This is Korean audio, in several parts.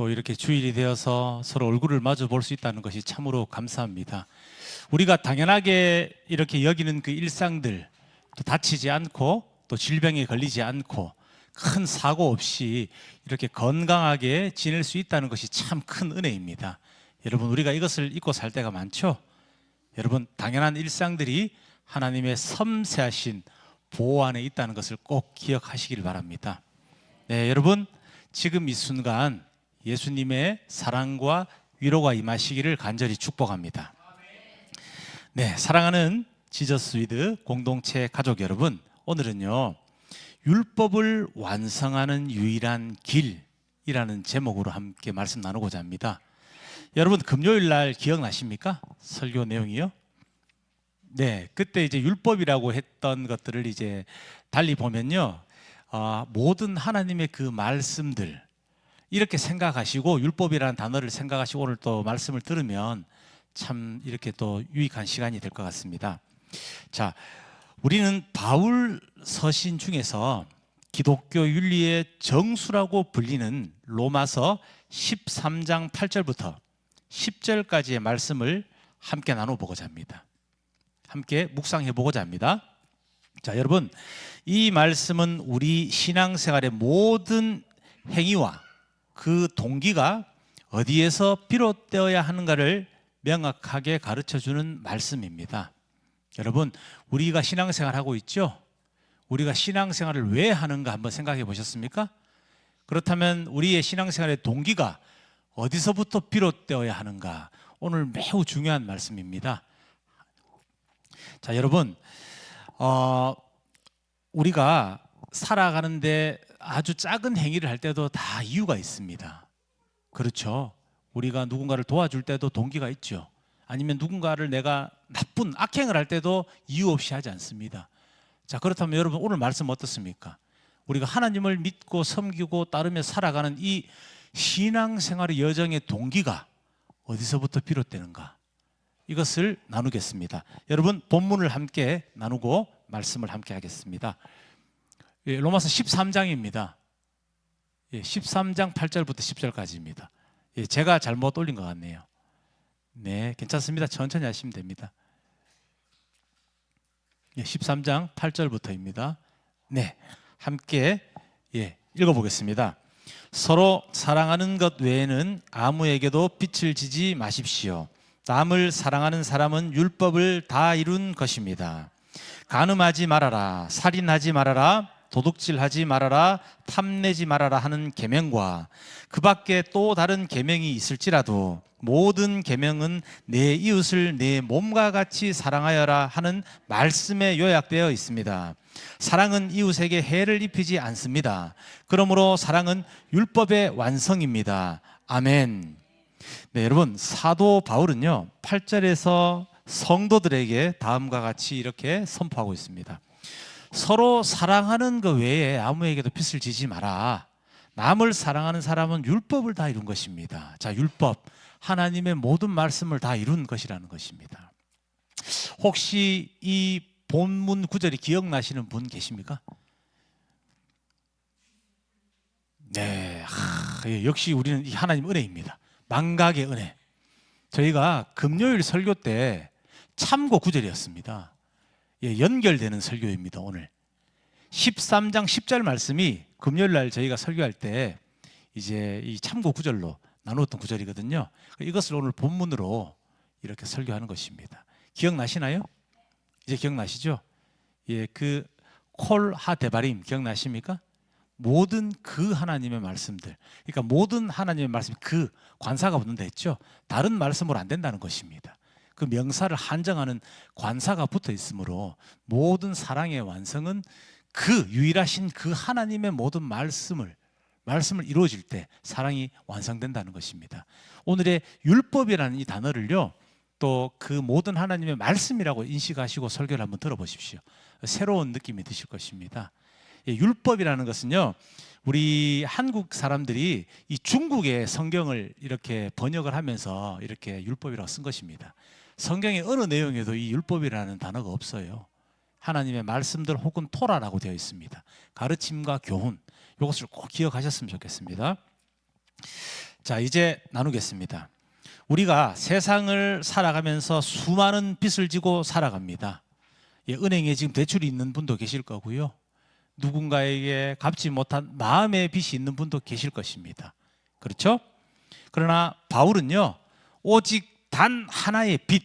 또 이렇게 주일이 되어서 서로 얼굴을 마주 볼 수 있다는 것이 참으로 감사합니다. 우리가 당연하게 이렇게 여기는 그 일상들, 또 다치지 않고 또 질병에 걸리지 않고 큰 사고 없이 이렇게 건강하게 지낼 수 있다는 것이 참 큰 은혜입니다. 여러분, 우리가 이것을 잊고 살 때가 많죠? 여러분, 당연한 일상들이 하나님의 섬세하신 보호 안에 있다는 것을 꼭 기억하시길 바랍니다. 네, 여러분, 지금 이 순간 예수님의 사랑과 위로가 임하시기를 간절히 축복합니다. 네, 사랑하는 지저스 위드 공동체 가족 여러분, 오늘은요, 율법을 완성하는 유일한 길이라는 제목으로 함께 말씀 나누고자 합니다. 여러분, 금요일 날 기억나십니까? 설교 내용이요? 네, 그때 이제 율법이라고 했던 것들을 이제 달리 보면요, 모든 하나님의 그 말씀들 이렇게 생각하시고 율법이라는 단어를 생각하시고 오늘 또 말씀을 들으면 참 이렇게 또 유익한 시간이 될 것 같습니다. 자, 우리는 바울 서신 중에서 기독교 윤리의 정수라고 불리는 로마서 13장 8절부터 10절까지의 말씀을 함께 나눠보고자 합니다. 함께 묵상해 보고자 합니다. 자, 여러분, 이 말씀은 우리 신앙생활의 모든 행위와 그 동기가 어디에서 비롯되어야 하는가를 명확하게 가르쳐주는 말씀입니다. 여러분, 우리가 신앙생활 하고 있죠? 우리가 신앙생활을 왜 하는가 한번 생각해 보셨습니까? 그렇다면 우리의 신앙생활의 동기가 어디서부터 비롯되어야 하는가? 오늘 매우 중요한 말씀입니다. 자, 여러분, 우리가 살아가는데 아주 작은 행위를 할 때도 다 이유가 있습니다. 그렇죠? 우리가 누군가를 도와줄 때도 동기가 있죠. 아니면 누군가를 내가 나쁜 악행을 할 때도 이유 없이 하지 않습니다. 자, 그렇다면 여러분, 오늘 말씀 어떻습니까? 우리가 하나님을 믿고 섬기고 따르며 살아가는 이 신앙생활의 여정의 동기가 어디서부터 비롯되는가? 이것을 나누겠습니다. 여러분, 본문을 함께 나누고 말씀을 함께 하겠습니다. 로마서 13장입니다. 13장 8절부터 10절까지입니다. 제가 잘못 올린 것 같네요. 네, 괜찮습니다. 천천히 하시면 됩니다. 13장 8절부터입니다. 네, 함께 읽어보겠습니다. 서로 사랑하는 것 외에는 아무에게도 빛을 지지 마십시오. 남을 사랑하는 사람은 율법을 다 이룬 것입니다. 간음하지 말아라, 살인하지 말아라, 도둑질하지 말아라, 탐내지 말아라 하는 계명과 그 밖에 또 다른 계명이 있을지라도 모든 계명은 내 이웃을 내 몸과 같이 사랑하여라 하는 말씀에 요약되어 있습니다. 사랑은 이웃에게 해를 입히지 않습니다. 그러므로 사랑은 율법의 완성입니다. 아멘. 네, 여러분, 사도 바울은요 8절에서 성도들에게 다음과 같이 이렇게 선포하고 있습니다. 서로 사랑하는 것 외에 아무에게도 빚을 지지 마라. 남을 사랑하는 사람은 율법을 다 이룬 것입니다. 자, 율법, 하나님의 모든 말씀을 다 이룬 것이라는 것입니다. 혹시 이 본문 구절이 기억나시는 분 계십니까? 네, 역시 우리는 이 하나님 은혜입니다. 망각의 은혜. 저희가 금요일 설교 때 참고 구절이었습니다. 연결되는 설교입니다. 오늘 13장 10절 말씀이 금요일 날 저희가 설교할 때 이제 이 참고 구절로 나누었던 구절이거든요. 이것을 오늘 본문으로 이렇게 설교하는 것입니다. 기억나시나요? 이제 기억나시죠? 그 콜하데바림 기억나십니까? 모든 그 하나님의 말씀들, 그러니까 모든 하나님의 말씀, 그 관사가 붙는다 했죠. 다른 말씀으로 안 된다는 것입니다. 그 명사를 한정하는 관사가 붙어 있으므로 모든 사랑의 완성은 그 유일하신 그 하나님의 모든 말씀을 이루어질 때 사랑이 완성된다는 것입니다. 오늘의 율법이라는 이 단어를요, 또 그 모든 하나님의 말씀이라고 인식하시고 설교를 한번 들어보십시오. 새로운 느낌이 드실 것입니다. 율법이라는 것은요, 우리 한국 사람들이 이 중국의 성경을 이렇게 번역을 하면서 이렇게 율법이라고 쓴 것입니다. 성경의 어느 내용에도 이 율법이라는 단어가 없어요. 하나님의 말씀들 혹은 토라라고 되어 있습니다. 가르침과 교훈, 이것을 꼭 기억하셨으면 좋겠습니다. 자, 이제 나누겠습니다. 우리가 세상을 살아가면서 수많은 빚을 지고 살아갑니다. 예, 은행에 지금 대출이 있는 분도 계실 거고요. 누군가에게 갚지 못한 마음의 빚이 있는 분도 계실 것입니다. 그렇죠? 그러나 바울은요, 오직 단 하나의 빚,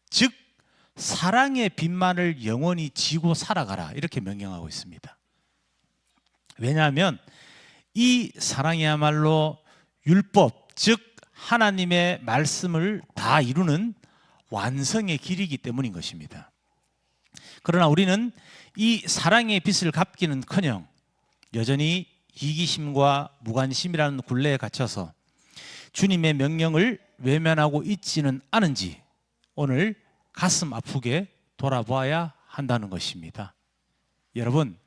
즉 사랑의 빚만을 영원히 지고 살아가라, 이렇게 명령하고 있습니다. 왜냐하면 이 사랑이야말로 율법, 즉 하나님의 말씀을 다 이루는 완성의 길이기 때문인 것입니다. 그러나 우리는 이 사랑의 빚을 갚기는커녕 여전히 이기심과 무관심이라는 굴레에 갇혀서 주님의 명령을 외면하고 있지는 않은지 오늘 가슴 아프게 돌아보아야 한다는 것입니다. 여러분,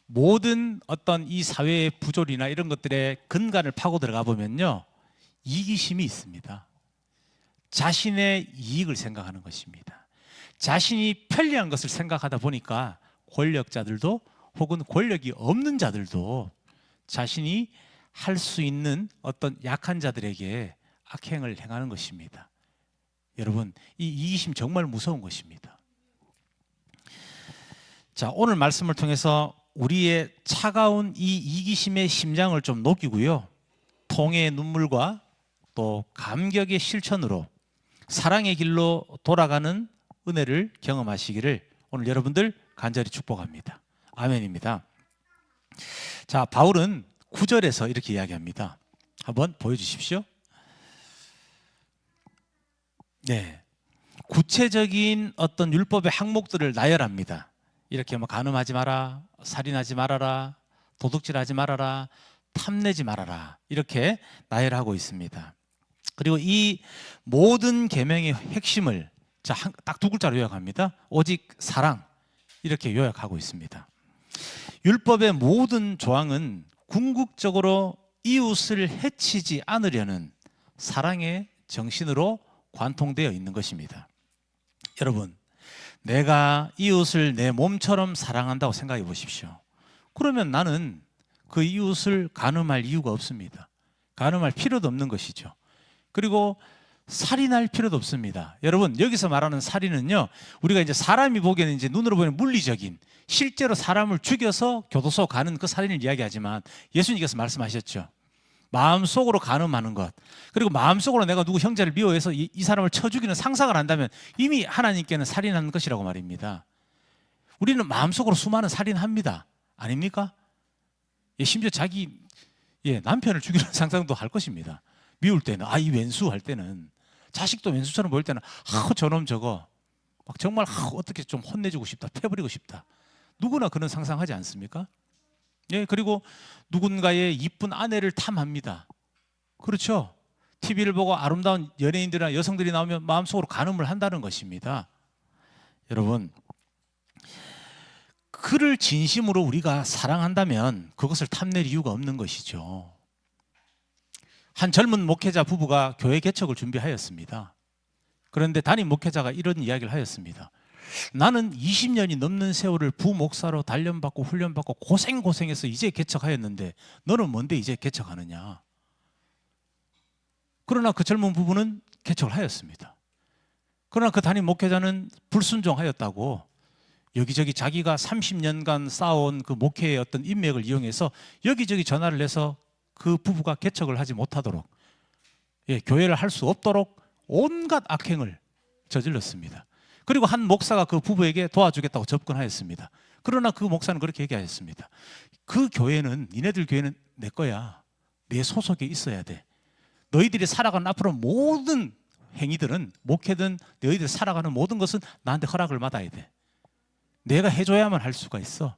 모든 어떤 이 사회의 부조리나 이런 것들의 근간을 파고 들어가 보면요, 이기심이 있습니다. 자신의 이익을 생각하는 것입니다. 자신이 편리한 것을 생각하다 보니까 권력자들도 혹은 권력이 없는 자들도 자신이 할 수 있는 어떤 약한 자들에게 악행을 행하는 것입니다. 여러분, 이 이기심 정말 무서운 것입니다. 자, 오늘 말씀을 통해서 우리의 차가운 이 이기심의 심장을 좀 녹이고요, 통의 눈물과 또 감격의 실천으로 사랑의 길로 돌아가는 은혜를 경험하시기를 오늘 여러분들 간절히 축복합니다. 아멘입니다. 자, 바울은 9절에서 이렇게 이야기합니다. 한번 보여주십시오. 네, 구체적인 어떤 율법의 항목들을 나열합니다. 이렇게 뭐 간음하지 마라, 살인하지 말아라, 도둑질하지 말아라, 탐내지 말아라, 이렇게 나열하고 있습니다. 그리고 이 모든 계명의 핵심을 딱 두 글자로 요약합니다. 오직 사랑, 이렇게 요약하고 있습니다. 율법의 모든 조항은 궁극적으로 이웃을 해치지 않으려는 사랑의 정신으로 관통되어 있는 것입니다. 여러분, 내가 이웃을 내 몸처럼 사랑한다고 생각해 보십시오. 그러면 나는 그 이웃을 간음할 이유가 없습니다. 간음할 필요도 없는 것이죠. 그리고 살인할 필요도 없습니다. 여러분, 여기서 말하는 살인은요, 우리가 이제 사람이 보기에는 이제 눈으로 보이는 물리적인, 실제로 사람을 죽여서 교도소 가는 그 살인을 이야기하지만 예수님께서 말씀하셨죠. 마음속으로 간음하는 것, 그리고 마음속으로 내가 누구 형제를 미워해서 이 사람을 쳐 죽이는 상상을 한다면 이미 하나님께는 살인하는 것이라고 말입니다. 우리는 마음속으로 수많은 살인합니다. 아닙니까? 예, 심지어 자기 남편을 죽이는 상상도 할 것입니다. 미울 때는, 이 왼수 할 때는, 자식도 왼수처럼 보일 때는 저놈 저거 막 정말 어떻게 좀 혼내주고 싶다, 패버리고 싶다. 누구나 그런 상상하지 않습니까? 예, 그리고 누군가의 이쁜 아내를 탐합니다. 그렇죠? TV를 보고 아름다운 연예인들이나 여성들이 나오면 마음속으로 간음을 한다는 것입니다. 여러분, 그를 진심으로 우리가 사랑한다면 그것을 탐낼 이유가 없는 것이죠. 한 젊은 목회자 부부가 교회 개척을 준비하였습니다. 그런데 담임 목회자가 이런 이야기를 하였습니다. 나는 20년이 넘는 세월을 부목사로 단련받고 훈련받고 고생해서 이제 개척하였는데 너는 뭔데 이제 개척하느냐. 그러나 그 젊은 부부는 개척을 하였습니다. 그러나 그 담임 목회자는 불순종하였다고 여기저기 자기가 30년간 쌓아온 그 목회의 어떤 인맥을 이용해서 여기저기 전화를 해서 그 부부가 개척을 하지 못하도록, 교회를 할 수 없도록 온갖 악행을 저질렀습니다. 그리고 한 목사가 그 부부에게 도와주겠다고 접근하였습니다. 그러나 그 목사는 그렇게 얘기하였습니다. 그 교회는, 니네들 교회는 내 거야. 내 소속에 있어야 돼. 너희들이 살아가는 앞으로 모든 행위들은, 목회든 너희들이 살아가는 모든 것은 나한테 허락을 받아야 돼. 내가 해줘야만 할 수가 있어.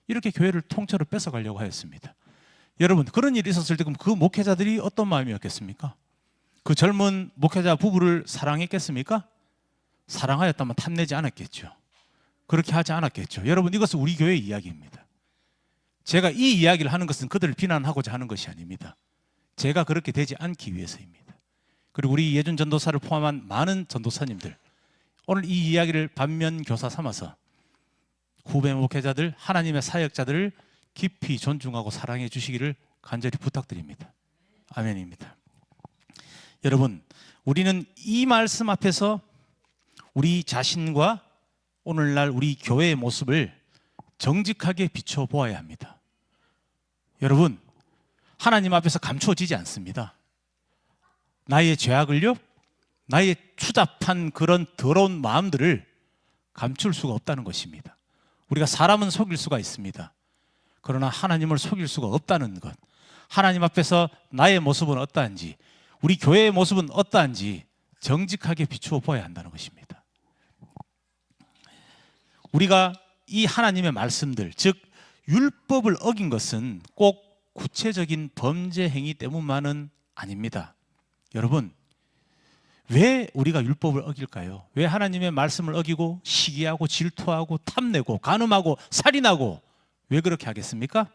이렇게 교회를 통째로 뺏어가려고 하였습니다. 여러분, 그런 일이 있었을 때 그럼 그 목회자들이 어떤 마음이었겠습니까? 그 젊은 목회자 부부를 사랑했겠습니까? 사랑하였다면 탐내지 않았겠죠. 그렇게 하지 않았겠죠. 여러분, 이것은 우리 교회의 이야기입니다. 제가 이 이야기를 하는 것은 그들을 비난하고자 하는 것이 아닙니다. 제가 그렇게 되지 않기 위해서입니다. 그리고 우리 예준 전도사를 포함한 많은 전도사님들, 오늘 이 이야기를 반면교사 삼아서 후배 목회자들, 하나님의 사역자들을 깊이 존중하고 사랑해 주시기를 간절히 부탁드립니다. 아멘입니다. 여러분, 우리는 이 말씀 앞에서 우리 자신과 오늘날 우리 교회의 모습을 정직하게 비춰보아야 합니다. 여러분, 하나님 앞에서 감추어지지 않습니다. 나의 죄악을요, 나의 추잡한 그런 더러운 마음들을 감출 수가 없다는 것입니다. 우리가 사람은 속일 수가 있습니다. 그러나 하나님을 속일 수가 없다는 것, 하나님 앞에서 나의 모습은 어떠한지, 우리 교회의 모습은 어떠한지 정직하게 비추어 보아야 한다는 것입니다. 우리가 이 하나님의 말씀들, 즉 율법을 어긴 것은 꼭 구체적인 범죄 행위 때문만은 아닙니다. 여러분, 왜 우리가 율법을 어길까요? 왜 하나님의 말씀을 어기고 시기하고 질투하고 탐내고 간음하고 살인하고 왜 그렇게 하겠습니까?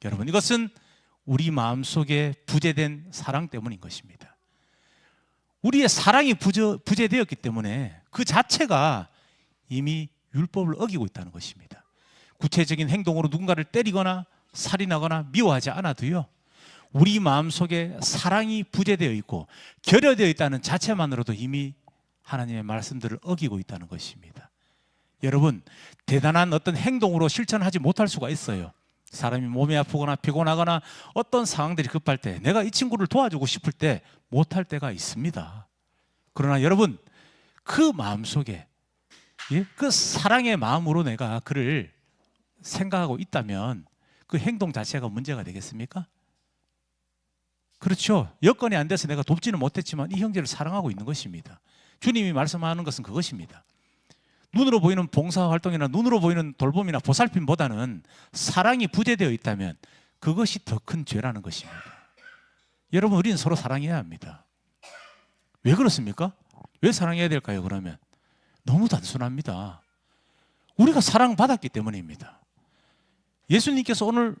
여러분, 이것은 우리 마음속에 부재된 사랑 때문인 것입니다. 우리의 사랑이 부재되었기 때문에 그 자체가 이미 율법을 어기고 있다는 것입니다. 구체적인 행동으로 누군가를 때리거나 살인하거나 미워하지 않아도요, 우리 마음속에 사랑이 부재되어 있고 결여되어 있다는 자체만으로도 이미 하나님의 말씀들을 어기고 있다는 것입니다. 여러분, 대단한 어떤 행동으로 실천하지 못할 수가 있어요. 사람이 몸이 아프거나 피곤하거나 어떤 상황들이 급할 때, 내가 이 친구를 도와주고 싶을 때 못할 때가 있습니다. 그러나 여러분, 그 마음속에 그 사랑의 마음으로 내가 그를 생각하고 있다면 그 행동 자체가 문제가 되겠습니까? 그렇죠. 여건이 안 돼서 내가 돕지는 못했지만 이 형제를 사랑하고 있는 것입니다. 주님이 말씀하는 것은 그것입니다. 눈으로 보이는 봉사활동이나 눈으로 보이는 돌봄이나 보살핌보다는 사랑이 부재되어 있다면 그것이 더 큰 죄라는 것입니다. 여러분, 우리는 서로 사랑해야 합니다. 왜 그렇습니까? 왜 사랑해야 될까요? 그러면 너무 단순합니다. 우리가 사랑받았기 때문입니다. 예수님께서 오늘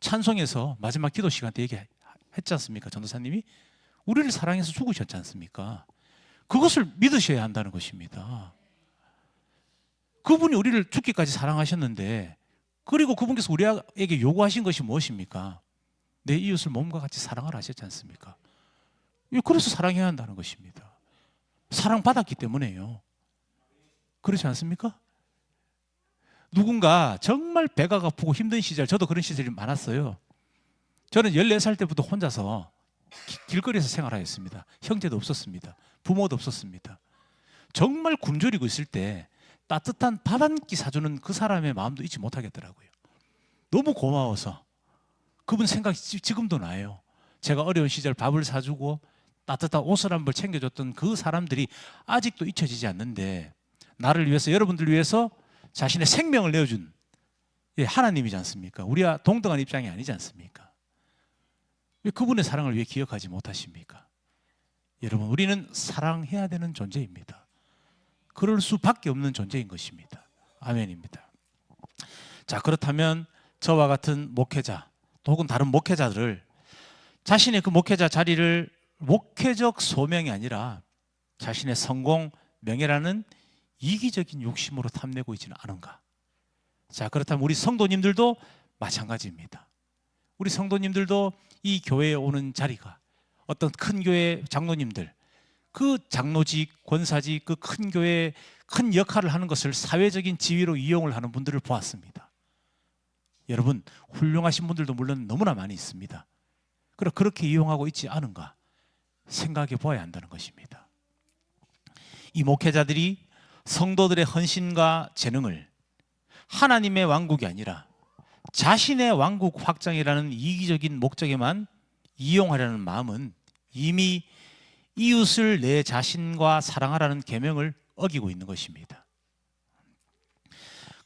찬송에서 마지막 기도 시간 때 얘기했지 않습니까? 전도사님이 우리를 사랑해서 죽으셨지 않습니까? 그것을 믿으셔야 한다는 것입니다. 그분이 우리를 죽기까지 사랑하셨는데, 그리고 그분께서 우리에게 요구하신 것이 무엇입니까? 내 이웃을 몸과 같이 사랑하라 하셨지 않습니까? 그래서 사랑해야 한다는 것입니다. 사랑받았기 때문에요. 그렇지 않습니까? 누군가 정말 배가 고프고 힘든 시절, 저도 그런 시절이 많았어요. 저는 14살 때부터 혼자서 길거리에서 생활하였습니다. 형제도 없었습니다. 부모도 없었습니다. 정말 굶주리고 있을 때 따뜻한 밥 한 끼 사주는 그 사람의 마음도 잊지 못하겠더라고요. 너무 고마워서. 그분 생각이 지금도 나요. 제가 어려운 시절 밥을 사주고 따뜻한 옷을 한 벌 챙겨줬던 그 사람들이 아직도 잊혀지지 않는데, 나를 위해서, 여러분들 위해서 자신의 생명을 내어준 하나님이지 않습니까? 우리와 동등한 입장이 아니지 않습니까? 왜 그분의 사랑을 왜 기억하지 못하십니까? 여러분, 우리는 사랑해야 되는 존재입니다. 그럴 수밖에 없는 존재인 것입니다. 아멘입니다. 자, 그렇다면 저와 같은 목회자 혹은 다른 목회자들을 자신의 그 목회자 자리를 목회적 소명이 아니라 자신의 성공, 명예라는 이기적인 욕심으로 탐내고 있지는 않은가? 자, 그렇다면 우리 성도님들도 마찬가지입니다. 우리 성도님들도 이 교회에 오는 자리가, 어떤 큰 교회 장로님들, 그 장로직, 권사직, 그 큰 교회에 큰 역할을 하는 것을 사회적인 지위로 이용을 하는 분들을 보았습니다. 여러분, 훌륭하신 분들도 물론 너무나 많이 있습니다. 그러나 그렇게 이용하고 있지 않은가 생각해 보아야 한다는 것입니다. 이 목회자들이 성도들의 헌신과 재능을 하나님의 왕국이 아니라 자신의 왕국 확장이라는 이기적인 목적에만 이용하려는 마음은 이미 이웃을 내 자신과 사랑하라는 계명을 어기고 있는 것입니다.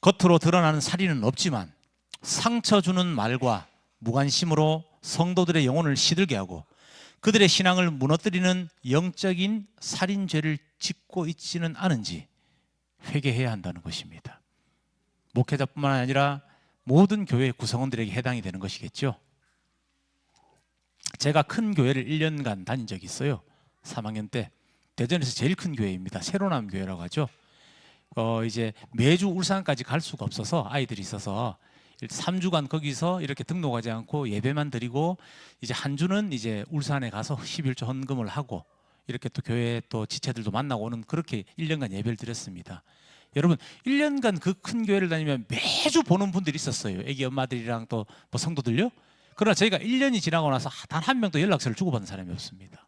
겉으로 드러나는 살인은 없지만 상처 주는 말과 무관심으로 성도들의 영혼을 시들게 하고 그들의 신앙을 무너뜨리는 영적인 살인죄를 짓고 있지는 않은지 회개해야 한다는 것입니다. 목회자뿐만 아니라 모든 교회 구성원들에게 해당이 되는 것이겠죠. 제가 큰 교회를 1년간 다닌 적이 있어요. 3학년 때 대전에서 제일 큰 교회입니다. 세로남 교회라고 하죠. 이제 매주 울산까지 갈 수가 없어서 아이들이 있어서 3주간 거기서 이렇게 등록하지 않고 예배만 드리고 이제 한 주는 이제 울산에 가서 11조 헌금을 하고 이렇게 또 교회 또 지체들도 만나고 오는 그렇게 1년간 예배를 드렸습니다. 여러분 1년간 그 큰 교회를 다니면 매주 보는 분들이 있었어요. 애기 엄마들이랑 또 뭐 성도들요. 그러나 저희가 1년이 지나고 나서 단 한 명도 연락처를 주고받은 사람이 없습니다.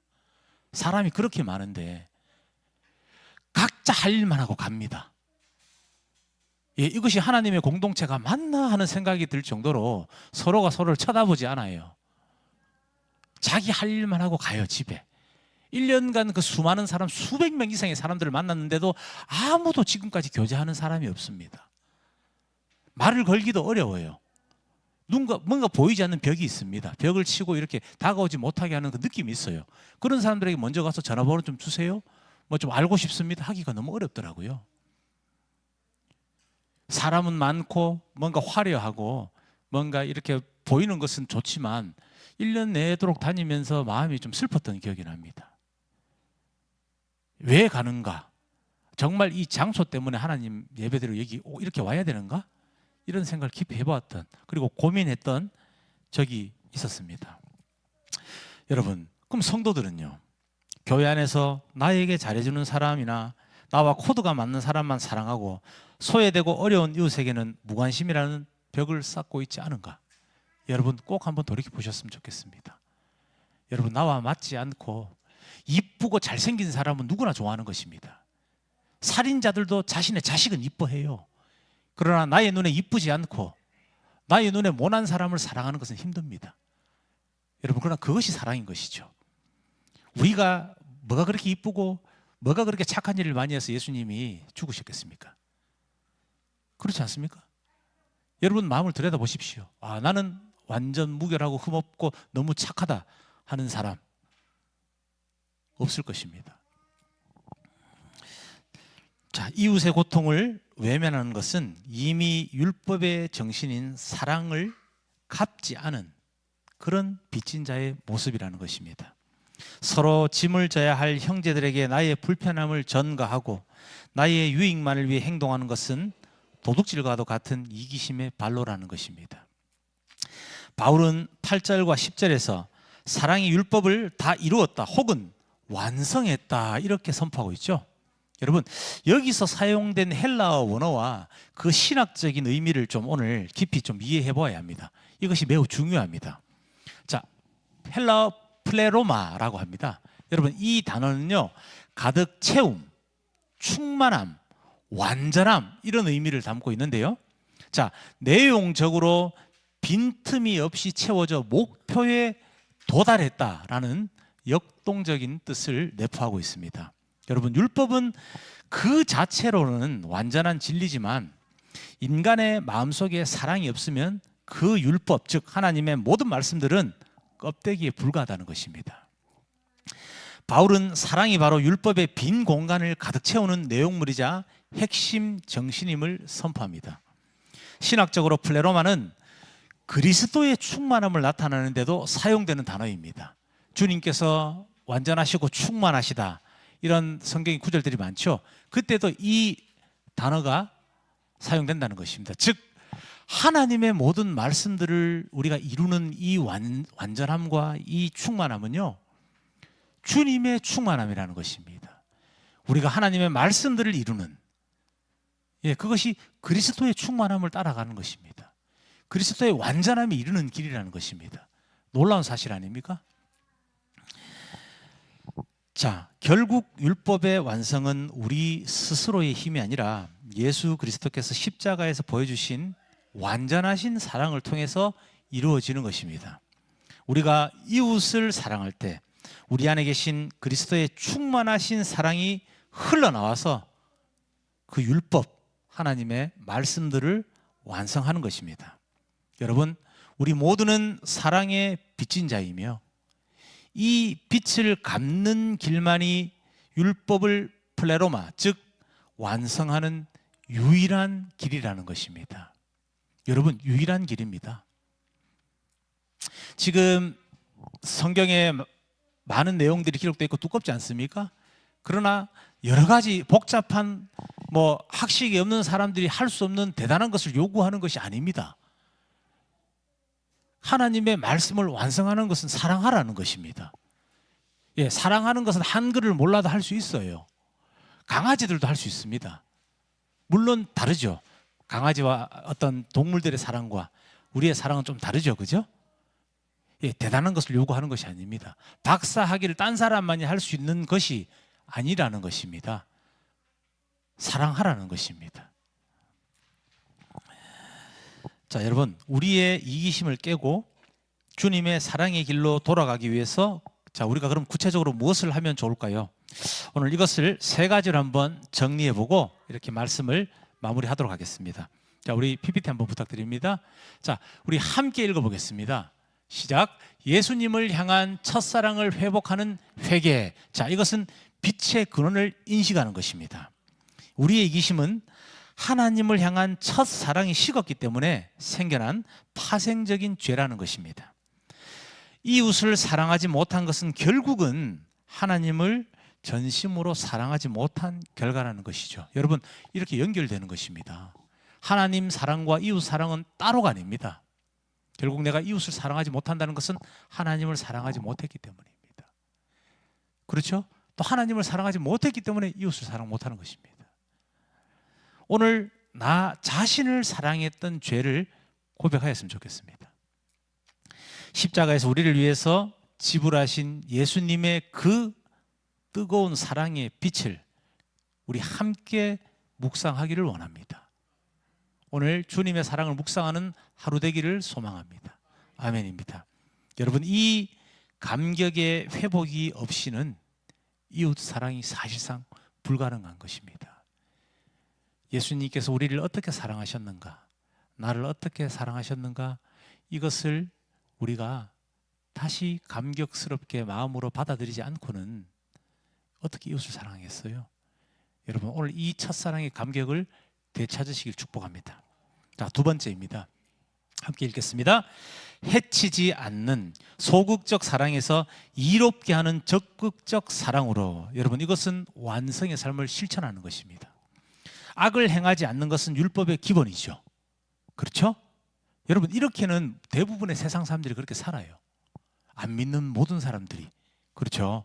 사람이 그렇게 많은데 각자 할 일만 하고 갑니다. 예, 이것이 하나님의 공동체가 맞나 하는 생각이 들 정도로 서로가 서로를 쳐다보지 않아요. 자기 할 일만 하고 가요, 집에. 1년간 그 수많은 사람, 수백 명 이상의 사람들을 만났는데도 아무도 지금까지 교제하는 사람이 없습니다. 말을 걸기도 어려워요. 뭔가 보이지 않는 벽이 있습니다. 벽을 치고 이렇게 다가오지 못하게 하는 그 느낌이 있어요. 그런 사람들에게 먼저 가서 전화번호 좀 주세요, 뭐 좀 알고 싶습니다 하기가 너무 어렵더라고요. 사람은 많고 뭔가 화려하고 뭔가 이렇게 보이는 것은 좋지만 1년 내도록 다니면서 마음이 좀 슬펐던 기억이 납니다. 왜 가는가? 정말 이 장소 때문에 하나님 예배대로 여기 이렇게 와야 되는가? 이런 생각을 깊이 해보았던, 그리고 고민했던 적이 있었습니다. 여러분, 그럼 성도들은요, 교회 안에서 나에게 잘해주는 사람이나 나와 코드가 맞는 사람만 사랑하고 소외되고 어려운 이웃에게는 무관심이라는 벽을 쌓고 있지 않은가? 여러분 꼭 한번 돌이켜 보셨으면 좋겠습니다. 여러분, 나와 맞지 않고 이쁘고 잘생긴 사람은 누구나 좋아하는 것입니다. 살인자들도 자신의 자식은 이뻐해요. 그러나 나의 눈에 이쁘지 않고 나의 눈에 모난 사람을 사랑하는 것은 힘듭니다. 여러분, 그러나 그것이 사랑인 것이죠. 우리가 뭐가 그렇게 이쁘고 뭐가 그렇게 착한 일을 많이 해서 예수님이 죽으셨겠습니까? 그렇지 않습니까? 여러분 마음을 들여다보십시오. 아, 나는 완전 무결하고 흠없고 너무 착하다 하는 사람 없을 것입니다. 자, 이웃의 고통을 외면하는 것은 이미 율법의 정신인 사랑을 갚지 않은 그런 빚진 자의 모습이라는 것입니다. 서로 짐을 져야 할 형제들에게 나의 불편함을 전가하고 나의 유익만을 위해 행동하는 것은 도둑질과도 같은 이기심의 발로라는 것입니다. 바울은 8절과 10절에서 사랑이 율법을 다 이루었다 혹은 완성했다 이렇게 선포하고 있죠. 여러분, 여기서 사용된 헬라어 원어와 그 신학적인 의미를 좀 오늘 깊이 좀 이해해 보아야 합니다. 이것이 매우 중요합니다. 자, 헬라어 플레로마라고 합니다. 여러분, 이 단어는요, 가득 채움, 충만함, 완전함 이런 의미를 담고 있는데요. 자, 내용적으로 빈틈이 없이 채워져 목표에 도달했다라는 역동적인 뜻을 내포하고 있습니다. 여러분, 율법은 그 자체로는 완전한 진리지만 인간의 마음속에 사랑이 없으면 그 율법, 즉 하나님의 모든 말씀들은 껍데기에 불과하다는 것입니다. 바울은 사랑이 바로 율법의 빈 공간을 가득 채우는 내용물이자 핵심 정신임을 선포합니다. 신학적으로 플레로마는 그리스도의 충만함을 나타내는데도 사용되는 단어입니다. 주님께서 완전하시고 충만하시다 이런 성경의 구절들이 많죠. 그때도 이 단어가 사용된다는 것입니다. 즉 하나님의 모든 말씀들을 우리가 이루는 이 완전함과 이 충만함은요, 주님의 충만함이라는 것입니다. 우리가 하나님의 말씀들을 이루는, 그것이 그리스도의 충만함을 따라가는 것입니다. 그리스도의 완전함이 이루는 길이라는 것입니다. 놀라운 사실 아닙니까? 자, 결국 율법의 완성은 우리 스스로의 힘이 아니라 예수 그리스도께서 십자가에서 보여주신 완전하신 사랑을 통해서 이루어지는 것입니다. 우리가 이웃을 사랑할 때 우리 안에 계신 그리스도의 충만하신 사랑이 흘러나와서 그 율법, 하나님의 말씀들을 완성하는 것입니다. 여러분, 우리 모두는 사랑의 빚진 자이며 이 빛을 갚는 길만이 율법을 플레로마, 즉 완성하는 유일한 길이라는 것입니다. 여러분, 유일한 길입니다. 지금 성경에 많은 내용들이 기록되어 있고 두껍지 않습니까? 그러나 여러 가지 복잡한 학식이 없는 사람들이 할 수 없는 대단한 것을 요구하는 것이 아닙니다. 하나님의 말씀을 완성하는 것은 사랑하라는 것입니다. 예, 사랑하는 것은 한글을 몰라도 할 수 있어요. 강아지들도 할 수 있습니다. 물론 다르죠. 강아지와 어떤 동물들의 사랑과 우리의 사랑은 좀 다르죠. 그죠? 예, 대단한 것을 요구하는 것이 아닙니다. 박사학위를 딴 사람만이 할 수 있는 것이 아니라는 것입니다. 사랑하라는 것입니다. 자, 여러분, 우리의 이기심을 깨고 주님의 사랑의 길로 돌아가기 위해서 자, 우리가 그럼 구체적으로 무엇을 하면 좋을까요? 오늘 이것을 세 가지로 한번 정리해 보고 이렇게 말씀을 마무리하도록 하겠습니다. 자, 우리 PPT 한번 부탁드립니다. 자, 우리 함께 읽어보겠습니다. 시작. 예수님을 향한 첫사랑을 회복하는 회개. 자, 이것은 빛의 근원을 인식하는 것입니다. 우리의 이기심은 하나님을 향한 첫사랑이 식었기 때문에 생겨난 파생적인 죄라는 것입니다. 이웃을 사랑하지 못한 것은 결국은 하나님을 전심으로 사랑하지 못한 결과라는 것이죠. 여러분, 이렇게 연결되는 것입니다. 하나님 사랑과 이웃 사랑은 따로가 아닙니다. 결국 내가 이웃을 사랑하지 못한다는 것은 하나님을 사랑하지 못했기 때문입니다. 그렇죠? 또 하나님을 사랑하지 못했기 때문에 이웃을 사랑 못하는 것입니다. 오늘 나 자신을 사랑했던 죄를 고백하였으면 좋겠습니다. 십자가에서 우리를 위해서 지불하신 예수님의 그 뜨거운 사랑의 빛을 우리 함께 묵상하기를 원합니다. 오늘 주님의 사랑을 묵상하는 하루 되기를 소망합니다. 아멘입니다. 여러분, 이 감격의 회복이 없이는 이웃 사랑이 사실상 불가능한 것입니다. 예수님께서 우리를 어떻게 사랑하셨는가, 나를 어떻게 사랑하셨는가, 이것을 우리가 다시 감격스럽게 마음으로 받아들이지 않고는 어떻게 이웃을 사랑하겠어요? 여러분, 오늘 이 첫사랑의 감격을 되찾으시길 축복합니다. 자, 두 번째입니다. 함께 읽겠습니다. 해치지 않는 소극적 사랑에서 이롭게 하는 적극적 사랑으로. 여러분, 이것은 완성의 삶을 실천하는 것입니다. 악을 행하지 않는 것은 율법의 기본이죠. 그렇죠? 여러분, 이렇게는 대부분의 세상 사람들이 그렇게 살아요. 안 믿는 모든 사람들이. 그렇죠?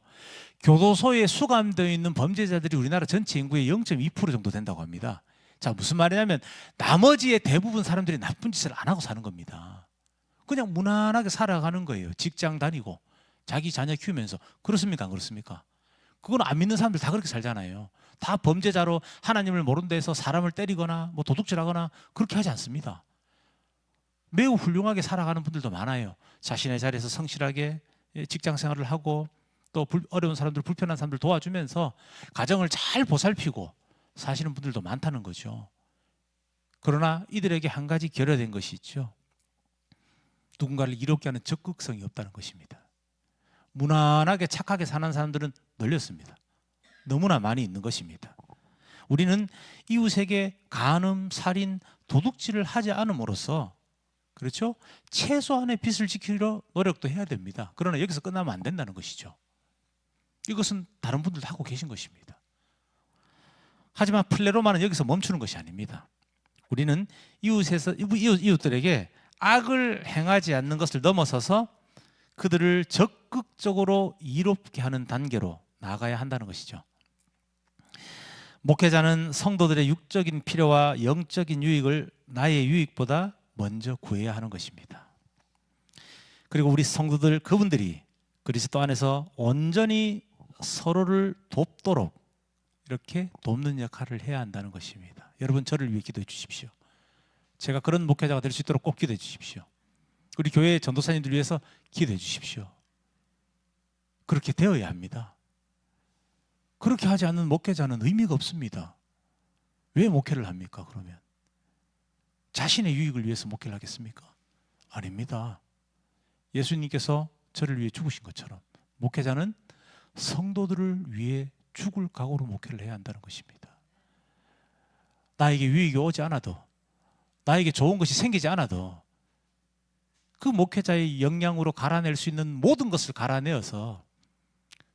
교도소에 수감되어 있는 범죄자들이 우리나라 전체 인구의 0.2% 정도 된다고 합니다. 자, 무슨 말이냐면 나머지의 대부분 사람들이 나쁜 짓을 안 하고 사는 겁니다. 그냥 무난하게 살아가는 거예요. 직장 다니고 자기 자녀 키우면서. 그렇습니까? 안 그렇습니까? 그건 안 믿는 사람들 다 그렇게 살잖아요. 다 범죄자로 하나님을 모르는 데서 사람을 때리거나 뭐 도둑질하거나 그렇게 하지 않습니다. 매우 훌륭하게 살아가는 분들도 많아요. 자신의 자리에서 성실하게 직장 생활을 하고 또 어려운 사람들, 불편한 사람들 도와주면서 가정을 잘 보살피고 사시는 분들도 많다는 거죠. 그러나 이들에게 한 가지 결여된 것이 있죠. 누군가를 이롭게 하는 적극성이 없다는 것입니다. 무난하게 착하게 사는 사람들은 널렸습니다. 너무나 많이 있는 것입니다. 우리는 이웃에게 간음, 살인, 도둑질을 하지 않음으로써, 그렇죠? 최소한의 빚을 지키려 노력도 해야 됩니다. 그러나 여기서 끝나면 안 된다는 것이죠. 이것은 다른 분들도 하고 계신 것입니다. 하지만 플레로마는 여기서 멈추는 것이 아닙니다. 우리는 이웃들에게 악을 행하지 않는 것을 넘어서서 그들을 적극적으로 이롭게 하는 단계로 나아가야 한다는 것이죠. 목회자는 성도들의 육적인 필요와 영적인 유익을 나의 유익보다 먼저 구해야 하는 것입니다. 그리고 우리 성도들, 그분들이 그리스도 안에서 온전히 서로를 돕도록 이렇게 돕는 역할을 해야 한다는 것입니다. 여러분, 저를 위해 기도해 주십시오. 제가 그런 목회자가 될 수 있도록 꼭 기도해 주십시오. 우리 교회 전도사님들 위해서 기도해 주십시오. 그렇게 되어야 합니다. 그렇게 하지 않는 목회자는 의미가 없습니다. 왜 목회를 합니까? 그러면 자신의 유익을 위해서 목회를 하겠습니까? 아닙니다. 예수님께서 저를 위해 죽으신 것처럼 목회자는 성도들을 위해 죽을 각오로 목회를 해야 한다는 것입니다. 나에게 유익이 오지 않아도, 나에게 좋은 것이 생기지 않아도 그 목회자의 역량으로 갈아낼 수 있는 모든 것을 갈아내어서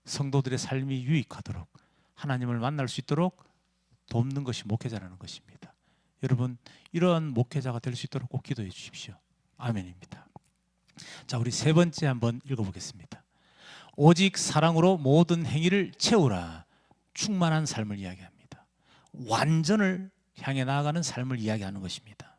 성도들의 삶이 유익하도록, 하나님을 만날 수 있도록 돕는 것이 목회자라는 것입니다. 여러분, 이러한 목회자가 될 수 있도록 꼭 기도해 주십시오. 아멘입니다. 자, 우리 세 번째 한번 읽어보겠습니다. 오직 사랑으로 모든 행위를 채우라. 충만한 삶을 이야기합니다. 완전을 향해 나아가는 삶을 이야기하는 것입니다.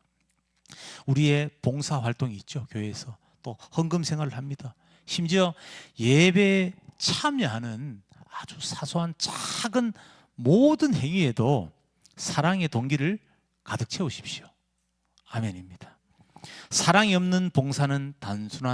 우리의 봉사 활동이 있죠. 교회에서 또 헌금 생활을 합니다. 심지어 예배에 참여하는 아주 사소한 작은 모든 행위에도 사랑의 동기를 가득 채우십시오. 아멘입니다. 사랑이 없는 봉사는 단순한